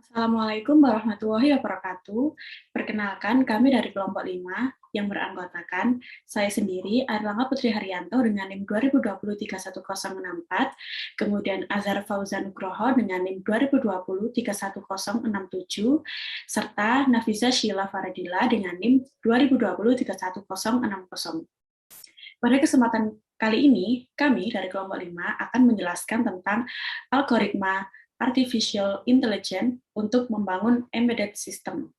Assalamualaikum warahmatullahi wabarakatuh. Perkenalkan, kami dari kelompok 5 yang beranggotakan saya sendiri, Airlangga Putri Haryanto dengan NIM 2020-31064, kemudian Azhar Fauzan Nugroho dengan NIM 2020-31067, serta Nafisa Sheila Faradila dengan NIM 2020-31060. Pada kesempatan kali ini, kami dari kelompok 5 akan menjelaskan tentang algoritma artificial intelligence untuk membangun embedded system.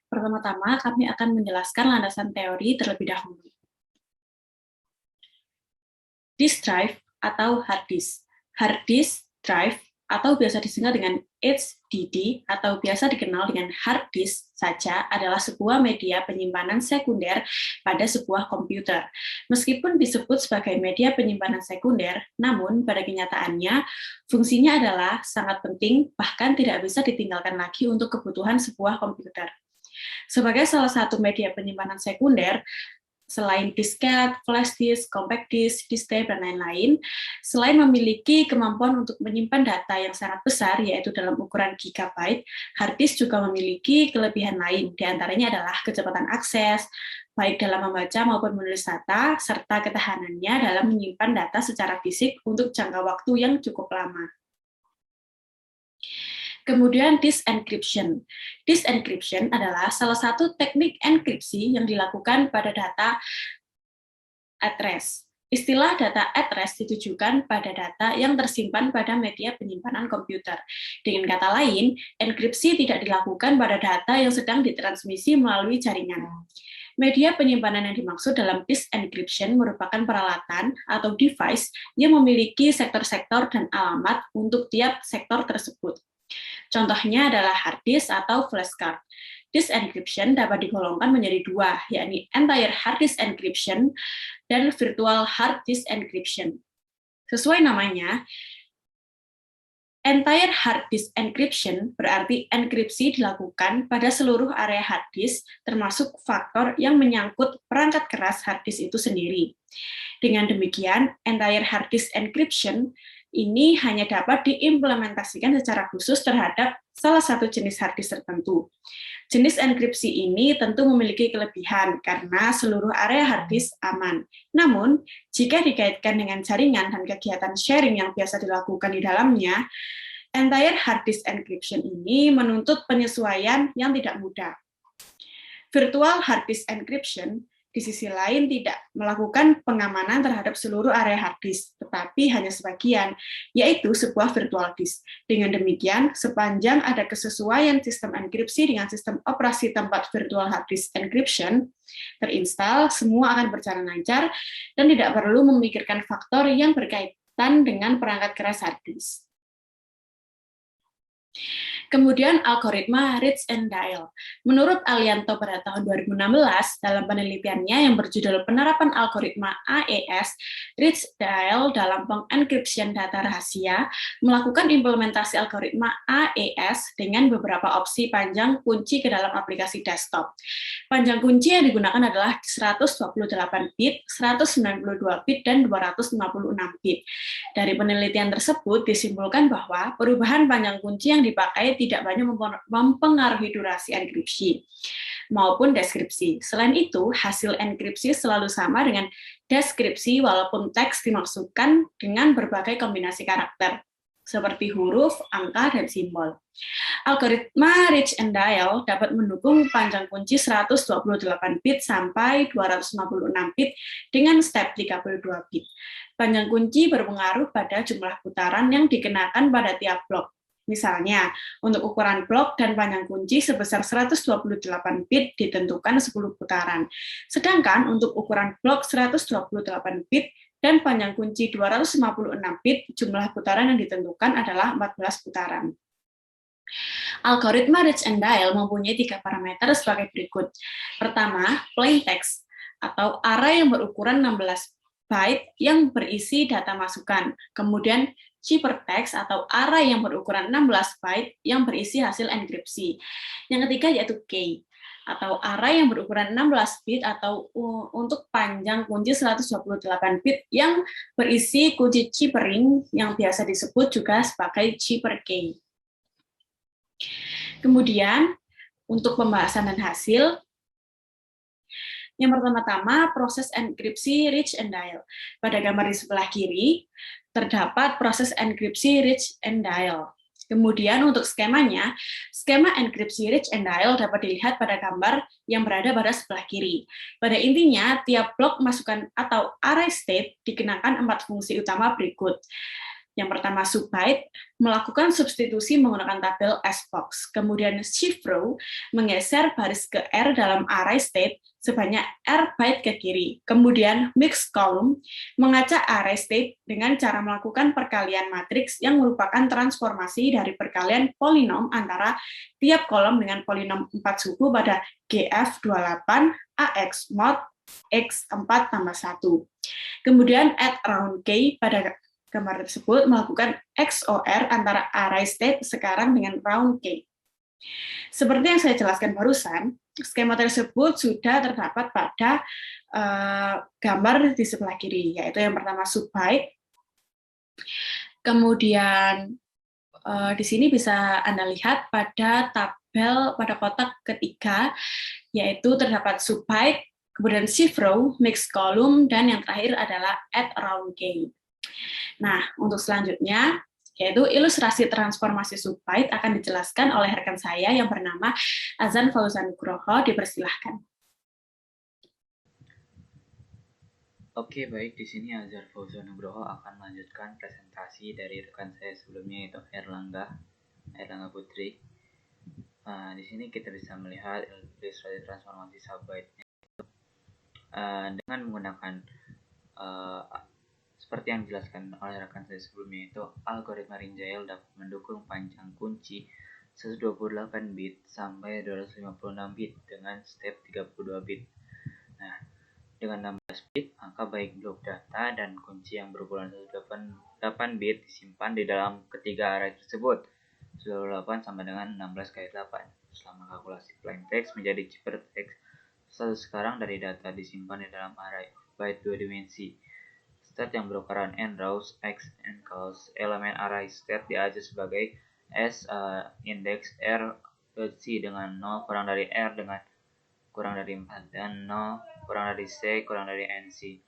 Pertama-tama, kami akan menjelaskan landasan teori terlebih dahulu. Disk drive atau hard disk. Hard disk drive atau biasa disingkat dengan HDD atau biasa dikenal dengan hard disk saja adalah sebuah media penyimpanan sekunder pada sebuah komputer. Meskipun disebut sebagai media penyimpanan sekunder, namun pada kenyataannya fungsinya adalah sangat penting, bahkan tidak bisa ditinggalkan lagi untuk kebutuhan sebuah komputer. Sebagai salah satu media penyimpanan sekunder, selain disket, flash disk, compact disk, disk tape, dan lain-lain, selain memiliki kemampuan untuk menyimpan data yang sangat besar, yaitu dalam ukuran gigabyte, hard disk juga memiliki kelebihan lain, diantaranya adalah kecepatan akses, baik dalam membaca maupun menulis data, serta ketahanannya dalam menyimpan data secara fisik untuk jangka waktu yang cukup lama. Kemudian disk encryption. Disk encryption adalah salah satu teknik enkripsi yang dilakukan pada data at rest. Istilah data at rest ditujukan pada data yang tersimpan pada media penyimpanan komputer. Dengan kata lain, enkripsi tidak dilakukan pada data yang sedang ditransmisi melalui jaringan. Media penyimpanan yang dimaksud dalam disk encryption merupakan peralatan atau device yang memiliki sektor-sektor dan alamat untuk tiap sektor tersebut. Contohnya adalah hard disk atau flashcard. Disk encryption dapat digolongkan menjadi dua, yakni entire hard disk encryption dan virtual hard disk encryption. Sesuai namanya, entire hard disk encryption berarti enkripsi dilakukan pada seluruh area hard disk, termasuk faktor yang menyangkut perangkat keras hard disk itu sendiri. Dengan demikian, entire hard disk encryption ini hanya dapat diimplementasikan secara khusus terhadap salah satu jenis hard disk tertentu. Jenis enkripsi ini tentu memiliki kelebihan karena seluruh area hard disk aman. Namun, jika dikaitkan dengan jaringan dan kegiatan sharing yang biasa dilakukan di dalamnya, entire hard disk encryption ini menuntut penyesuaian yang tidak mudah. Virtual hard disk encryption di sisi lain tidak melakukan pengamanan terhadap seluruh area hard disk, tetapi hanya sebagian, yaitu sebuah virtual disk. Dengan demikian, sepanjang ada kesesuaian sistem enkripsi dengan sistem operasi tempat virtual hard disk encryption terinstall, semua akan berjalan lancar dan tidak perlu memikirkan faktor yang berkaitan dengan perangkat keras hard disk. Kemudian algoritma Ritz and Dial. Menurut Alianto pada tahun 2016, dalam penelitiannya yang berjudul Penerapan Algoritma AES, Ritz Dial dalam pengenkripsian data rahasia, melakukan implementasi algoritma AES dengan beberapa opsi panjang kunci ke dalam aplikasi desktop. Panjang kunci yang digunakan adalah 128 bit, 192 bit, dan 256 bit. Dari penelitian tersebut disimpulkan bahwa perubahan panjang kunci yang dipakai tidak banyak mempengaruhi durasi enkripsi maupun deskripsi. Selain itu, hasil enkripsi selalu sama dengan deskripsi walaupun teks dimaksudkan dengan berbagai kombinasi karakter, seperti huruf, angka, dan simbol. Algoritma Ritz and Dial dapat mendukung panjang kunci 128 bit sampai 256 bit dengan step 32 bit. Panjang kunci berpengaruh pada jumlah putaran yang dikenakan pada tiap blok. Misalnya, untuk ukuran blok dan panjang kunci sebesar 128 bit ditentukan 10 putaran. Sedangkan untuk ukuran blok 128 bit dan panjang kunci 256 bit, jumlah putaran yang ditentukan adalah 14 putaran. Algoritma Ritz and Dial mempunyai 3 parameter sebagai berikut. Pertama, plain text atau array yang berukuran 16 byte yang berisi data masukan. Kemudian ciphertext atau array yang berukuran 16 byte yang berisi hasil enkripsi. Yang ketiga yaitu key. atau array yang berukuran 16 bit atau untuk panjang kunci 128 bit yang berisi kunci chippering yang biasa disebut juga sebagai chipper key. Kemudian untuk pembahasan dan hasil, yang pertama-tama proses enkripsi Rich and Dial. Pada gambar di sebelah kiri terdapat proses enkripsi Rich and Dial. Kemudian untuk skemanya, skema enkripsi Rich and Dial dapat dilihat pada gambar yang berada pada sebelah kiri. Pada intinya, tiap blok masukan atau array state dikenakan 4 fungsi utama berikut. Yang pertama, subbyte, melakukan substitusi menggunakan tabel sbox. Kemudian shift row, menggeser baris ke R dalam array state sebanyak R byte ke kiri. Kemudian mix column, mengacak array state dengan cara melakukan perkalian matriks yang merupakan transformasi dari perkalian polinom antara tiap kolom dengan polinom 4 suku pada GF28 AX mod X4 tambah 1. Kemudian add round K pada gambar tersebut melakukan XOR antara array state sekarang dengan round K. Seperti yang saya jelaskan barusan, skema tersebut sudah terdapat pada gambar di sebelah kiri, yaitu yang pertama subbyte. Kemudian di sini bisa Anda lihat pada tabel pada kotak ketiga, yaitu terdapat subbyte, kemudian shift row, mix column, dan yang terakhir adalah add round K. Nah, untuk selanjutnya, yaitu ilustrasi transformasi subbyte akan dijelaskan oleh rekan saya yang bernama Azan Fauzan Nugroho. Dipersilahkan. Oke, baik. Di sini Azan Fauzan Nugroho akan melanjutkan presentasi dari rekan saya sebelumnya, yaitu Erlangga Putri. Di sini kita bisa melihat ilustrasi transformasi subbyte dengan menggunakan seperti yang dijelaskan oleh rekan saya sebelumnya, itu algoritma Rinjail dapat mendukung panjang kunci 128 bit sampai 256 bit dengan step 32 bit. Nah, dengan 16 bit, maka baik blok data dan kunci yang berukuran 128 bit disimpan di dalam ketiga array tersebut. 128 sama dengan 16 kali 8. Selama kalkulasi plain text menjadi chipper text, status sekarang dari data disimpan di dalam array byte 2 dimensi. State yang berukuran n rows, x, n calls, elemen array state diajar sebagai s index r c dengan 0 kurang dari r dengan kurang dari 4 dan 0 kurang dari c kurang dari nc.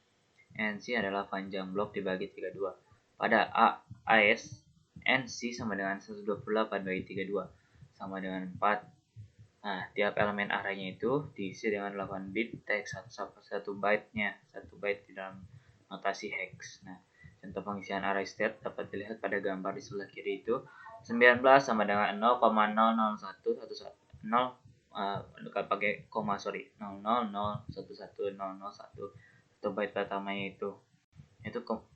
Nc adalah panjang blok dibagi 32. Pada AS, nc sama dengan 128 bagi 32 sama dengan 4. Nah, tiap elemen arraynya itu diisi dengan 8 bit teks 1 byte-nya, 1 byte di dalam notasi hex. Nah, contoh pengisian array state dapat dilihat pada gambar di sebelah kiri itu. 19 sama dengan 0,00111 pakai koma 000110001 byte pertamanya itu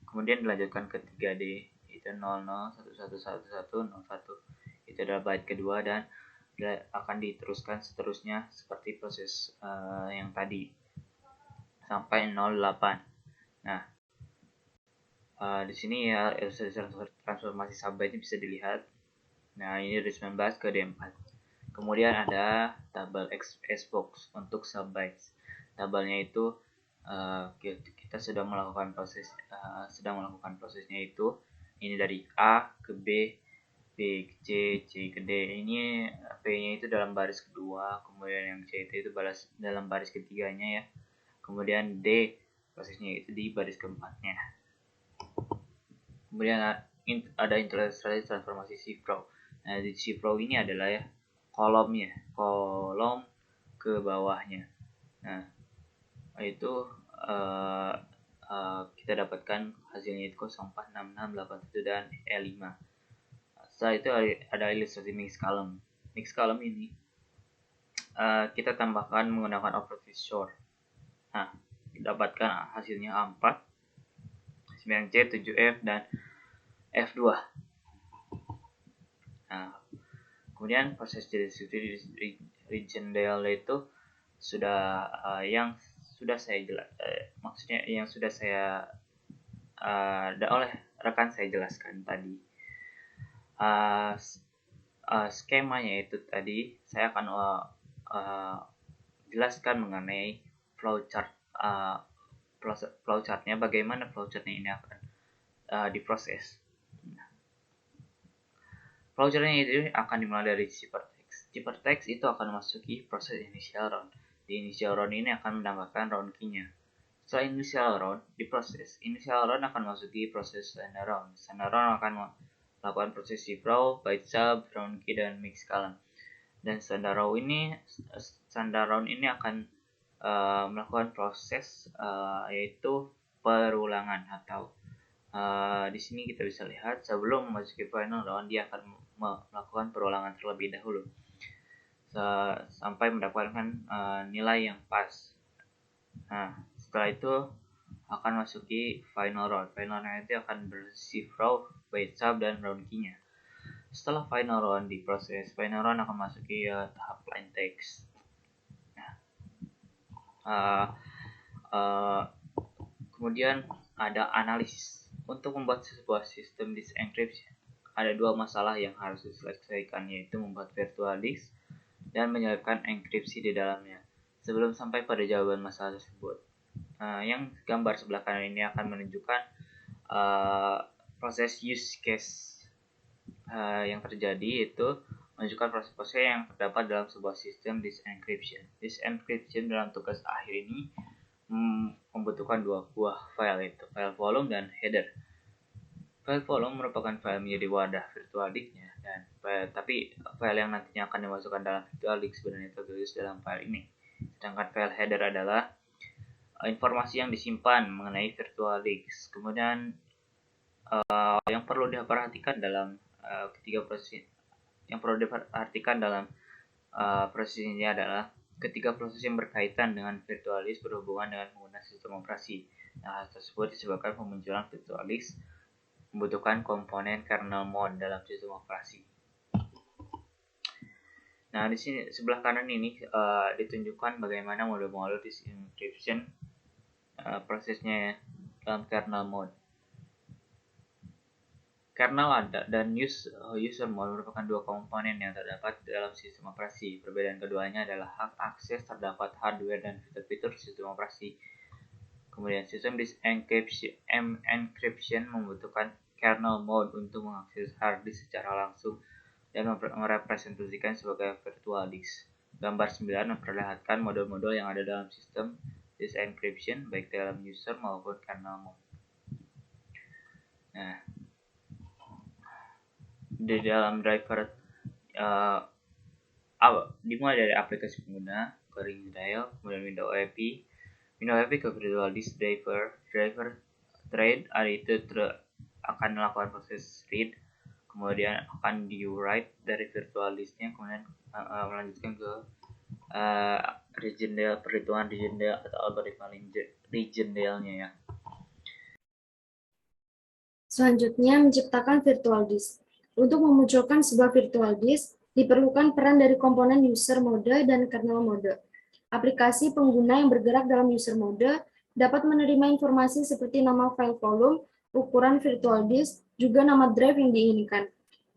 kemudian dilanjutkan ke 3D itu 00111101. Itu adalah byte kedua dan akan diteruskan seterusnya seperti proses yang tadi sampai 08. Nah, di sini ya transformasi subbyte ini bisa dilihat. Nah, ini dari 19 ke D4. Kemudian ada tabel sbox untuk subbytes. Tabelnya itu kita sedang melakukan prosesnya itu ini dari A ke B, B ke C, C ke D. Ini P-nya itu dalam baris kedua, kemudian yang C itu dalam baris ketiganya ya. Kemudian D prosesnya itu di baris keempatnya. Kemudian ada ilustrasi transformasi shift row. Nah, di shift row ini adalah ya kolom ke bawahnya. Nah, itu kita dapatkan hasilnya itu 046681 dan E5. Setelah itu ada ilustrasi mix column. Mix column ini kita tambahkan menggunakan operator sort. Nah, dapatkan hasilnya A4, 9C, 7F, dan F2. Nah, kemudian proses distribusi region dial itu sudah yang sudah saya oleh rekan saya jelaskan tadi. Skemanya itu tadi saya akan jelaskan mengenai flowchart, flowchartnya, bagaimana flowchartnya ini akan diproses. Flowchartnya itu akan dimulai dari ciphertext. Ciphertext itu akan memasuki proses initial round. Di initial round ini akan menambahkan round key-nya. Setelah initial round diproses, initial round akan memasuki proses standard round. Standard round akan melakukan proses shift row, byte sub, round key, dan mix column. Dan standard round ini akan melakukan proses yaitu perulangan atau di sini kita bisa lihat sebelum memasuki final round dia akan melakukan perulangan terlebih dahulu sampai mendapatkan nilai yang pas. Nah, setelah itu akan masuki final round. Final round itu akan bershift row, byte sub, dan round key-nya. Setelah final round diproses, final round akan masuki tahap plain text. Kemudian ada analisis. Untuk membuat sebuah sistem disk encryption, ada dua masalah yang harus diselesaikan, yaitu membuat virtual disk dan menyelipkan enkripsi di dalamnya. Sebelum sampai pada jawaban masalah tersebut, yang gambar sebelah kanan ini akan menunjukkan proses use case yang terjadi, yaitu menunjukkan proses-proses yang terdapat dalam sebuah sistem disk encryption. Disk encryption dalam tugas akhir ini membutuhkan dua buah file, yaitu file volume dan header. File volume merupakan file menjadi wadah virtual disk-nya, dan tapi file yang nantinya akan dimasukkan dalam virtual disk sebenarnya tertulis dalam file ini. Sedangkan file header adalah informasi yang disimpan mengenai virtual disk. Kemudian yang perlu diperhatikan dalam proses ini adalah ketiga proses yang berkaitan dengan virtual disk berhubungan dengan penggunaan sistem operasi. Nah, hal tersebut disebabkan pemunculan virtual disk membutuhkan komponen kernel mode dalam sistem operasi. Nah, di sini sebelah kanan ini ditunjukkan bagaimana model-model disk encryption prosesnya dalam kernel mode. Kernel dan user mode merupakan dua komponen yang terdapat dalam sistem operasi. Perbedaan keduanya adalah hak akses terdapat hardware dan fitur-fitur sistem operasi. Kemudian sistem disk encryption membutuhkan kernel mode untuk mengakses hard disk secara langsung dan merepresentasikan sebagai virtual disk. Gambar 9 memperlihatkan model-model yang ada dalam sistem disk encryption baik dalam user maupun kernel mode. Nah, di dalam driver dimulai dari aplikasi pengguna ke ring dial, kemudian window IP ke virtual disk driver thread itu akan melakukan proses read, kemudian akan di write dari virtual disknya, kemudian melanjutkan ke region dial, perhitungan region dial atau algoritma region dialnya ya. Selanjutnya, menciptakan virtual disk. Untuk memunculkan sebuah virtual disk, diperlukan peran dari komponen user mode dan kernel mode. Aplikasi pengguna yang bergerak dalam user mode dapat menerima informasi seperti nama file volume, ukuran virtual disk, juga nama drive yang diinginkan.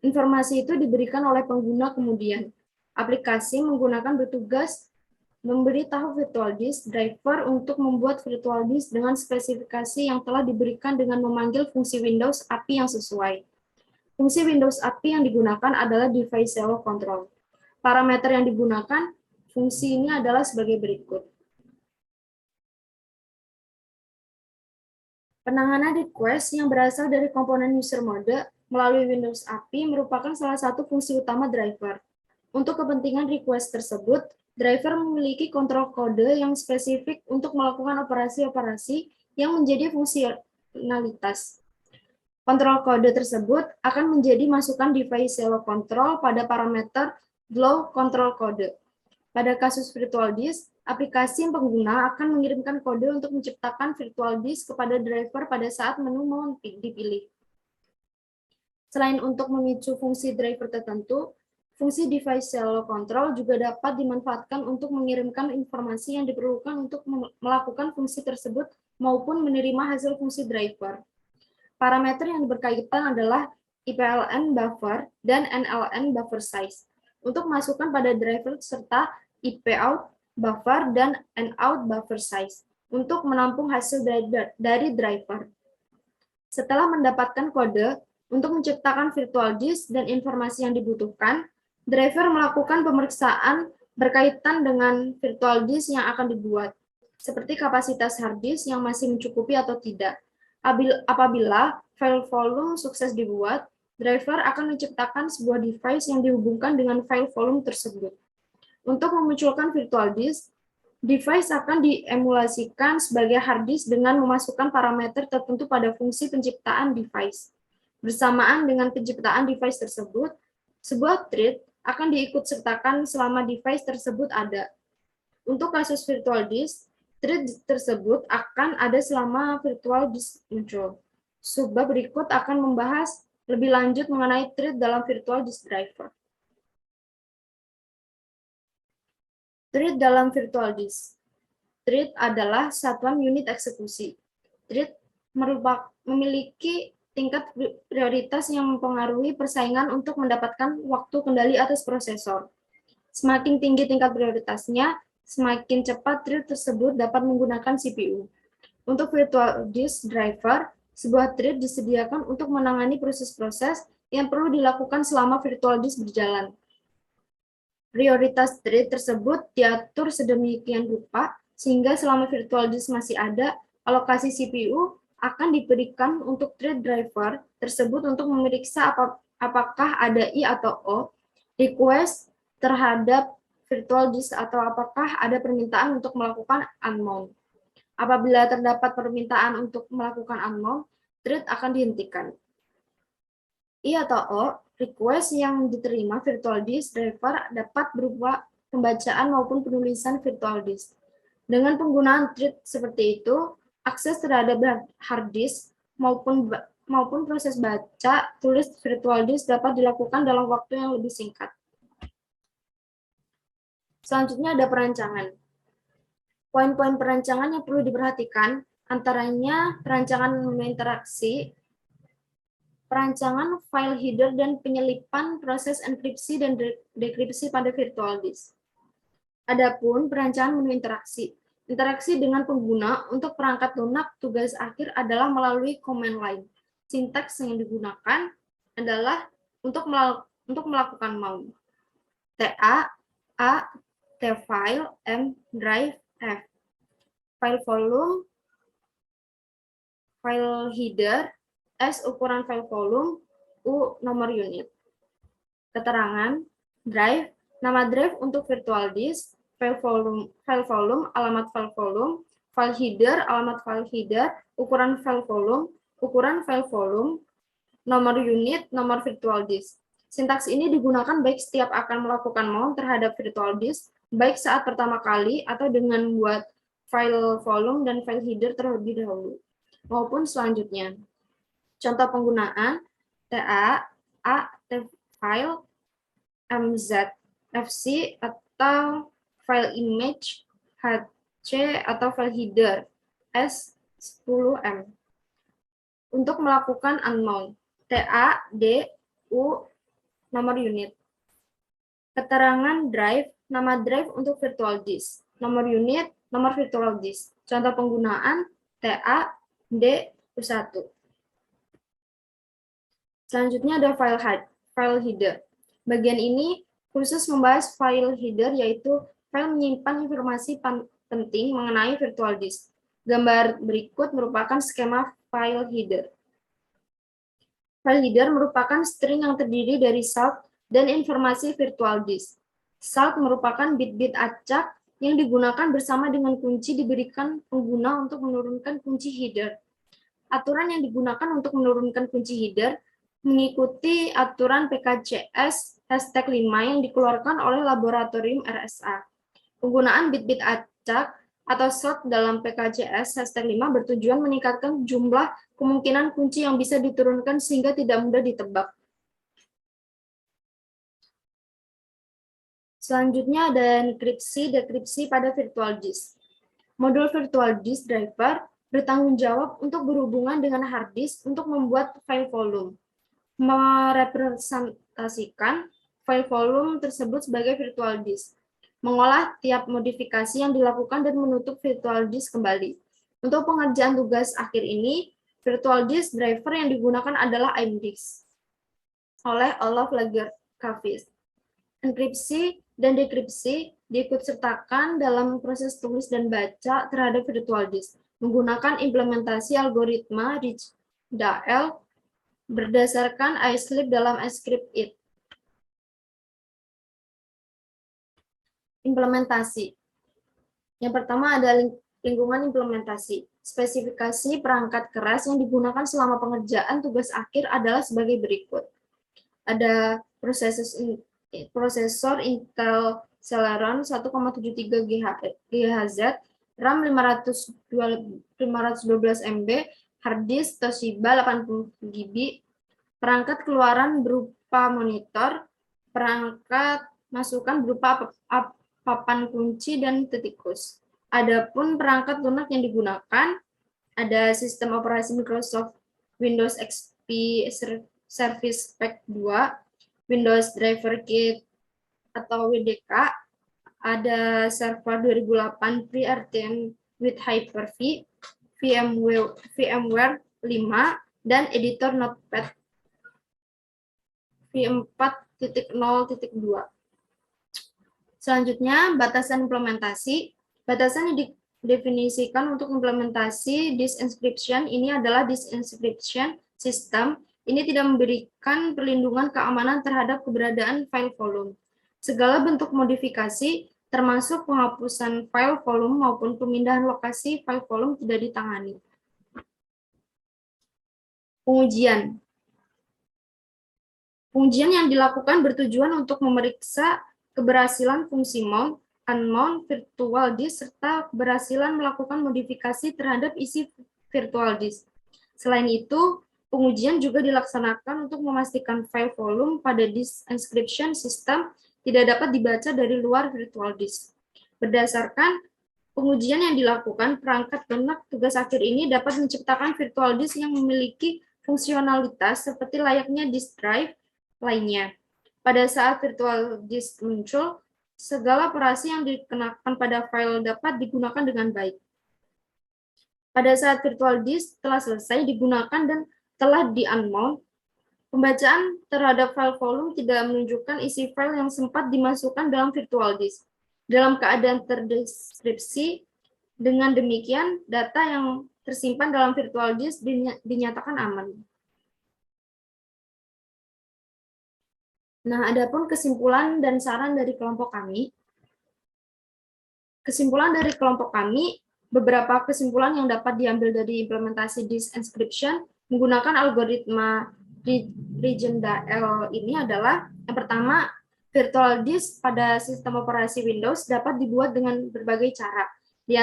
Informasi itu diberikan oleh pengguna kemudian. Aplikasi menggunakan bertugas memberi tahu virtual disk driver untuk membuat virtual disk dengan spesifikasi yang telah diberikan dengan memanggil fungsi Windows API yang sesuai. Fungsi Windows API yang digunakan adalah device silo control. Parameter yang digunakan fungsi ini adalah sebagai berikut. Penanganan request yang berasal dari komponen user mode melalui Windows API merupakan salah satu fungsi utama driver. Untuk kepentingan request tersebut, driver memiliki kontrol kode yang spesifik untuk melakukan operasi-operasi yang menjadi fungsionalitas. Kontrol kode tersebut akan menjadi masukan device silo control pada parameter flow control kode. Pada kasus virtual disk, aplikasi pengguna akan mengirimkan kode untuk menciptakan virtual disk kepada driver pada saat menu mau dipilih. Selain untuk memicu fungsi driver tertentu, fungsi device silo control juga dapat dimanfaatkan untuk mengirimkan informasi yang diperlukan untuk melakukan fungsi tersebut maupun menerima hasil fungsi driver. Parameter yang berkaitan adalah IPLN buffer dan NLN buffer size untuk masukkan pada driver serta IP out buffer, dan and-out buffer size untuk menampung hasil dari driver. Setelah mendapatkan kode untuk menciptakan virtual disk dan informasi yang dibutuhkan, driver melakukan pemeriksaan berkaitan dengan virtual disk yang akan dibuat, seperti kapasitas hard disk yang masih mencukupi atau tidak. Apabila file volume sukses dibuat, driver akan menciptakan sebuah device yang dihubungkan dengan file volume tersebut. Untuk memunculkan virtual disk, device akan diemulasikan sebagai hard disk dengan memasukkan parameter tertentu pada fungsi penciptaan device. Bersamaan dengan penciptaan device tersebut, sebuah thread akan diikutsertakan selama device tersebut ada. Untuk kasus virtual disk, thread tersebut akan ada selama virtual disk muncul. Subbab berikut akan membahas lebih lanjut mengenai thread dalam virtual disk driver. Thread dalam virtual disk. Thread adalah satuan unit eksekusi. Thread memiliki tingkat prioritas yang mempengaruhi persaingan untuk mendapatkan waktu kendali atas prosesor. Semakin tinggi tingkat prioritasnya, semakin cepat thread tersebut dapat menggunakan CPU. Untuk virtual disk driver, sebuah thread disediakan untuk menangani proses-proses yang perlu dilakukan selama virtual disk berjalan. Prioritas thread tersebut diatur sedemikian rupa sehingga selama virtual disk masih ada, alokasi CPU akan diberikan untuk thread driver tersebut untuk memeriksa apakah ada I atau O, request terhadap virtual disk atau apakah ada permintaan untuk melakukan unmount. Apabila terdapat permintaan untuk melakukan unmount, thread akan dihentikan. I atau O, request yang diterima virtual disk driver dapat berupa pembacaan maupun penulisan virtual disk. Dengan penggunaan thread seperti itu, akses terhadap hard disk maupun proses baca tulis virtual disk dapat dilakukan dalam waktu yang lebih singkat. Selanjutnya ada perancangan. Poin-poin perancangan yang perlu diperhatikan antaranya perancangan menu interaksi, perancangan file header, dan penyelipan proses enkripsi dan dekripsi pada virtual disk. Adapun perancangan menu interaksi. Interaksi dengan pengguna untuk perangkat lunak tugas akhir adalah melalui command line. Sintaks yang digunakan adalah untuk melakukan mount. TA, A, T file, M, drive, F. File volume, file header, S ukuran file volume, U nomor unit. Keterangan, drive, nama drive untuk virtual disk, file volume, alamat file volume, file header, alamat file header, ukuran file volume, nomor unit, nomor virtual disk. Sintaks ini digunakan baik setiap akan melakukan mount terhadap virtual disk, baik saat pertama kali atau dengan membuat file volume dan file header terlebih dahulu, maupun selanjutnya. Contoh penggunaan, TA, A, T file, MZ, FC, atau file image, HC, atau file header, S10M. Untuk melakukan unmount, TA, D, U, nomor unit. Keterangan drive, nama drive untuk virtual disk, nomor unit, nomor virtual disk. Contoh penggunaan, TA, D, U1. Selanjutnya ada file header. Bagian ini khusus membahas file header, yaitu file menyimpan informasi penting mengenai virtual disk. Gambar berikut merupakan skema file header. File header merupakan string yang terdiri dari salt dan informasi virtual disk. Salt merupakan bit-bit acak yang digunakan bersama dengan kunci diberikan pengguna untuk menurunkan kunci header. Aturan yang digunakan untuk menurunkan kunci header mengikuti aturan PKCS #5 yang dikeluarkan oleh Laboratorium RSA. Penggunaan bit-bit acak atau salt dalam PKCS #5 bertujuan meningkatkan jumlah kemungkinan kunci yang bisa diturunkan sehingga tidak mudah ditebak. Selanjutnya ada enkripsi, dekripsi pada virtual disk. Modul virtual disk driver bertanggung jawab untuk berhubungan dengan hard disk untuk membuat file volume, merepresentasikan file volume tersebut sebagai virtual disk. mengolah tiap modifikasi yang dilakukan dan menutup virtual disk kembali. Untuk pengerjaan tugas akhir ini, virtual disk driver yang digunakan adalah IMDisk oleh Olaf Lagerkvist. Enkripsi dan dekripsi diikutsertakan dalam proses tulis dan baca terhadap virtual disk menggunakan implementasi algoritma Rich-Dale berdasarkan iSleep dalam iScript-it. Implementasi. Yang pertama ada lingkungan implementasi. Spesifikasi perangkat keras yang digunakan selama pengerjaan tugas akhir adalah sebagai berikut. Ada prosesor Intel Celeron 1,73 GHz, RAM 512 MB, hard disk Toshiba 80 GB, perangkat keluaran berupa monitor, perangkat masukan berupa papan kunci dan tikus. Adapun perangkat lunak yang digunakan ada sistem operasi Microsoft Windows XP Service Pack 2, Windows Driver Kit atau WDK, ada server 2008 pre-RTM with Hyper-V, VMware 5, dan editor Notepad v4.0.2. Selanjutnya, batasan implementasi. Batasan yang didefinisikan untuk implementasi disk encryption ini adalah disk encryption system. Ini tidak memberikan perlindungan keamanan terhadap keberadaan file volume. Segala bentuk modifikasi, termasuk penghapusan file volume maupun pemindahan lokasi file volume tidak ditangani. Pengujian. Pengujian yang dilakukan bertujuan untuk memeriksa keberhasilan fungsi mount, unmount virtual disk, serta keberhasilan melakukan modifikasi terhadap isi virtual disk. Selain itu, pengujian juga dilaksanakan untuk memastikan file volume pada disk encryption system tidak dapat dibaca dari luar virtual disk. Berdasarkan pengujian yang dilakukan, perangkat lunak tugas akhir ini dapat menciptakan virtual disk yang memiliki fungsionalitas seperti layaknya disk drive lainnya. Pada saat virtual disk muncul, segala operasi yang dikenakan pada file dapat digunakan dengan baik. Pada saat virtual disk telah selesai digunakan dan telah di-unmount, pembacaan terhadap file volume tidak menunjukkan isi file yang sempat dimasukkan dalam virtual disk. Dalam keadaan terdeskripsi, dengan demikian data yang tersimpan dalam virtual disk dinyatakan aman. Nah, adapun kesimpulan dan saran dari kelompok kami. Kesimpulan dari kelompok kami, beberapa kesimpulan yang dapat diambil dari implementasi disk encryption menggunakan algoritma Rich-Dale ini adalah, yang pertama, virtual disk pada sistem operasi Windows dapat dibuat dengan berbagai cara. Di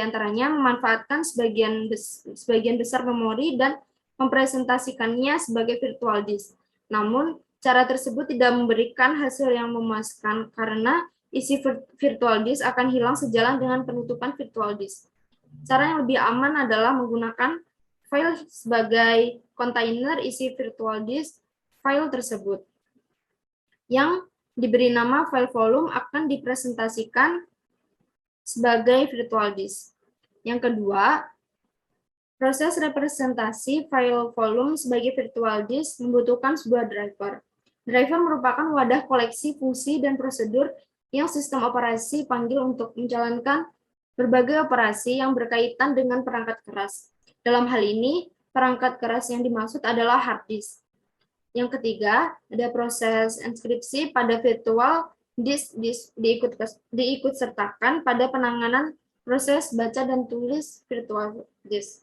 antaranya memanfaatkan sebagian besar memori dan mempresentasikannya sebagai virtual disk. Namun, cara tersebut tidak memberikan hasil yang memuaskan karena isi virtual disk akan hilang sejalan dengan penutupan virtual disk. Cara yang lebih aman adalah menggunakan file sebagai kontainer isi virtual disk file tersebut. Yang diberi nama file volume akan dipresentasikan sebagai virtual disk. Yang kedua, proses representasi file volume sebagai virtual disk membutuhkan sebuah driver. Driver merupakan wadah koleksi fungsi dan prosedur yang sistem operasi panggil untuk menjalankan berbagai operasi yang berkaitan dengan perangkat keras. Dalam hal ini, perangkat keras yang dimaksud adalah hard disk. Yang ketiga, ada proses enskripsi pada virtual disk diikutsertakan pada penanganan proses baca dan tulis virtual disk.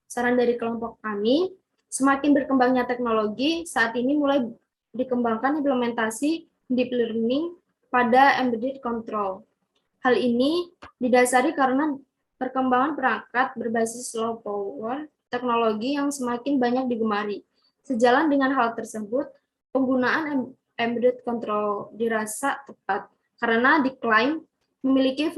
Saran dari kelompok kami, semakin berkembangnya teknologi, saat ini mulai dikembangkan implementasi deep learning pada embedded control. Hal ini didasari karena perkembangan perangkat berbasis low power teknologi yang semakin banyak digemari. Sejalan dengan hal tersebut, penggunaan embedded control dirasa tepat karena diklaim memiliki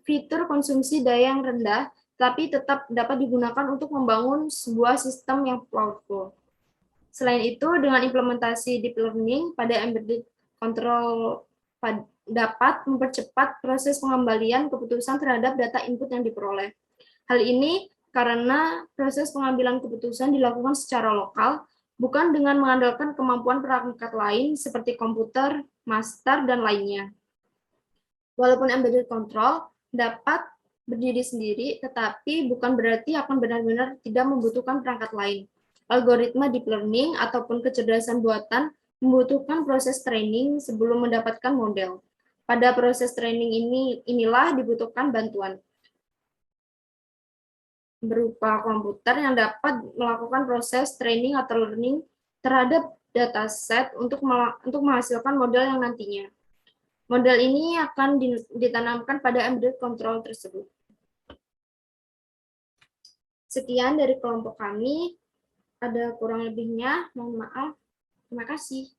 fitur konsumsi daya yang rendah tapi tetap dapat digunakan untuk membangun sebuah sistem yang powerful. Selain itu, dengan implementasi deep learning pada embedded control dapat mempercepat proses pengembalian keputusan terhadap data input yang diperoleh. Hal ini karena proses pengambilan keputusan dilakukan secara lokal, bukan dengan mengandalkan kemampuan perangkat lain seperti komputer, master, dan lainnya. Walaupun embedded control dapat berdiri sendiri, tetapi bukan berarti akan benar-benar tidak membutuhkan perangkat lain. Algoritma deep learning ataupun kecerdasan buatan membutuhkan proses training sebelum mendapatkan model. Pada proses training inilah dibutuhkan bantuan berupa komputer yang dapat melakukan proses training atau learning terhadap dataset untuk menghasilkan model yang nantinya. Model ini akan ditanamkan pada embedded control tersebut. Sekian dari kelompok kami. Ada kurang lebihnya, mohon maaf. Terima kasih.